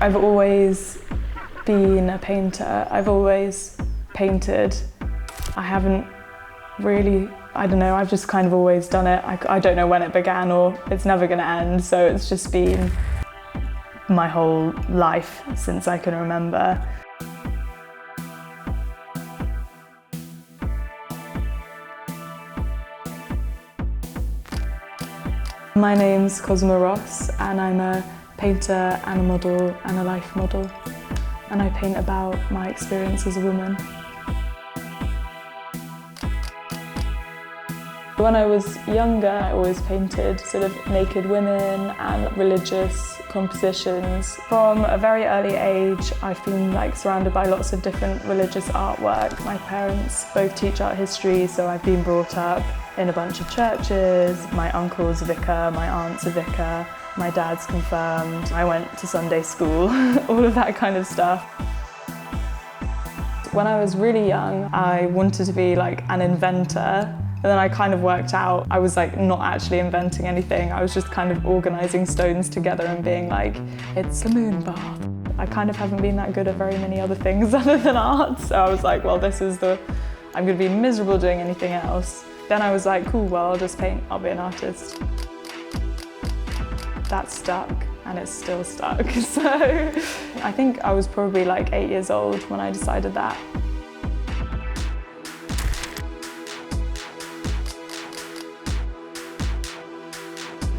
I've always been a painter. I've always painted. I haven't really, I don't know, I've just kind of always done it. I don't know when it began or it's never going to end, so it's just been my whole life since I can remember. My name's Cosima Ross and I'm a painter and a model and a life model, and I paint about my experience as a woman. When I was younger, I always painted sort of naked women and religious compositions. From a very early age, I've been surrounded by lots of different religious artwork. My parents both teach art history, so I've been brought up in a bunch of churches. My uncle's a vicar, my aunt's a vicar, my dad's confirmed. I went to Sunday school, all of that kind of stuff. When I was really young, I wanted to be an inventor. And then I kind of worked out I was not actually inventing anything. I was just kind of organising stones together and being it's a moon bath. I kind of haven't been that good at very many other things other than art. So I was well, I'm going to be miserable doing anything else. Then I was cool, well, I'll just paint, I'll be an artist. That stuck, and it's still stuck. So I think I was probably 8 years old when I decided that.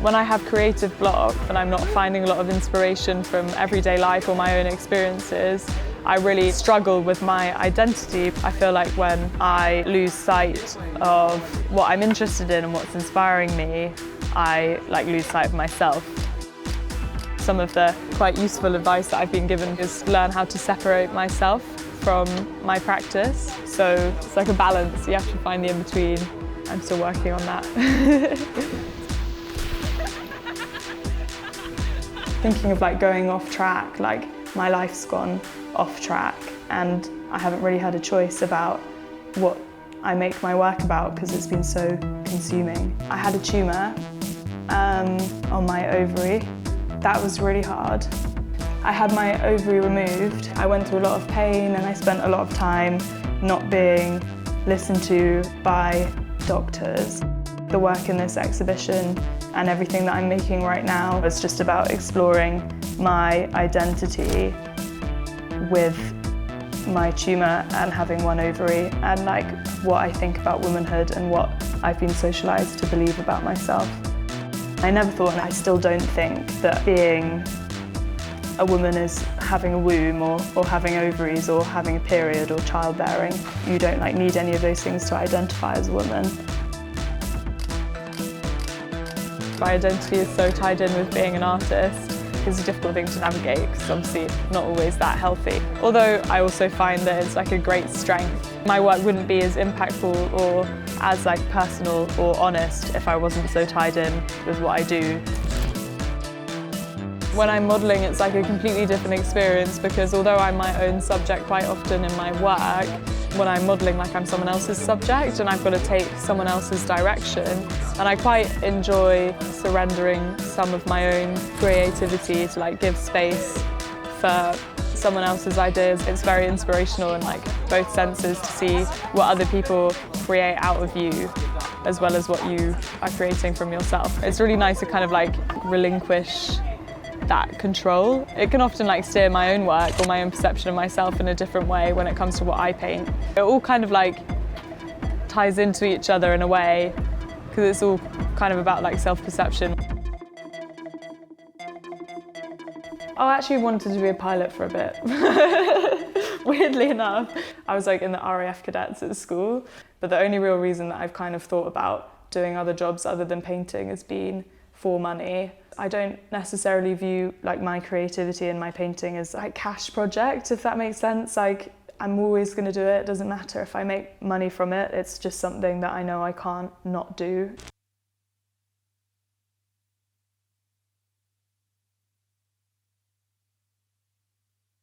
When I have creative block and I'm not finding a lot of inspiration from everyday life or my own experiences, I really struggle with my identity. I feel when I lose sight of what I'm interested in and what's inspiring me, I lose sight of myself. Some of the quite useful advice that I've been given is learn how to separate myself from my practice. So it's a balance, you have to find the in-between. I'm still working on that. Thinking of going off track, my life's gone off track and I haven't really had a choice about what I make my work about because it's been so consuming. I had a tumour on my ovary. That was really hard. I had my ovary removed. I went through a lot of pain and I spent a lot of time not being listened to by doctors. The work in this exhibition and everything that I'm making right now is just about exploring my identity with my tumour and having one ovary, and what I think about womanhood and what I've been socialised to believe about myself. I never thought, and I still don't think, that being a woman is having a womb or having ovaries or having a period or childbearing. You don't need any of those things to identify as a woman. My identity is so tied in with being an artist. It's a difficult thing to navigate because obviously not always that healthy. Although I also find that it's a great strength. My work wouldn't be as impactful or as personal or honest if I wasn't so tied in with what I do. When I'm modelling, it's a completely different experience because although I'm my own subject quite often in my work, when I'm modelling I'm someone else's subject and I've got to take someone else's direction. And I quite enjoy surrendering some of my own creativity to give space for someone else's ideas. It's very inspirational in both senses to see what other people create out of you as well as what you are creating from yourself. It's really nice to kind of relinquish that control. It can often steer my own work or my own perception of myself in a different way when it comes to what I paint. It all kind of ties into each other in a way because it's all kind of about self-perception. I actually wanted to be a pilot for a bit. Weirdly enough. I was in the RAF cadets at school, but the only real reason that I've kind of thought about doing other jobs other than painting has been for money. I don't necessarily view my creativity and my painting as cash project, if that makes sense. I'm always going to do it. It doesn't matter if I make money from it. It's just something that I know I can't not do.